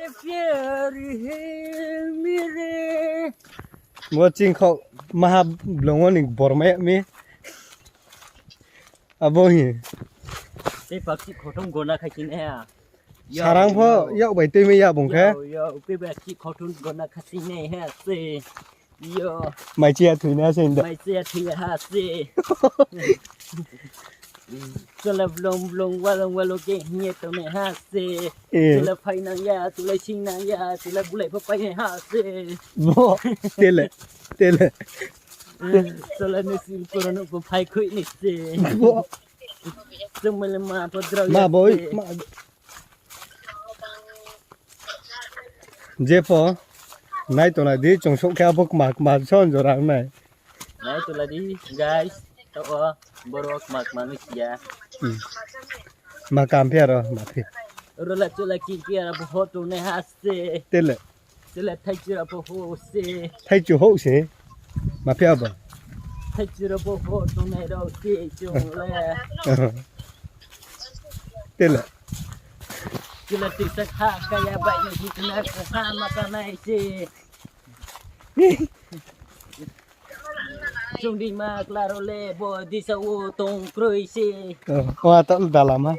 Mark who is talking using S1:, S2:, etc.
S1: le fiori mire
S2: Mo ching kho maha blongon ing borme mi abo hi
S1: te pakchi khotom gona khakin he
S2: sarang pho yau bai te me ya bong khe
S1: yo pe pakchi khotom gona khasine he se yo
S2: mai chia thui na sen da
S1: mai se thi ha se Tula blong walong ke nye to me ha se tula phai nang ya tula ching nang ya tula bulai pho pai ha se
S2: bo tele
S1: tula ne sim korono pho phai khoi ni se
S2: bo
S1: tumle ma pho draw
S2: ma boy ma je pho nai to na di chong sok kha bok ma son jo rang nai
S1: nai tula di guys to borok mak manusia
S2: ma kam phe ro ma phe
S1: rola tula ki ra pho to ne ha se
S2: tele
S1: tula thai chira pho se
S2: thai chu ho se ma phe ba
S1: thai chira pho to ne ro se chung le
S2: tele
S1: Tula tisak ha kaya bai ni hitna ha mata nai se chung di ma claro le bo di sa wo tong kroi se
S2: wa ta da lama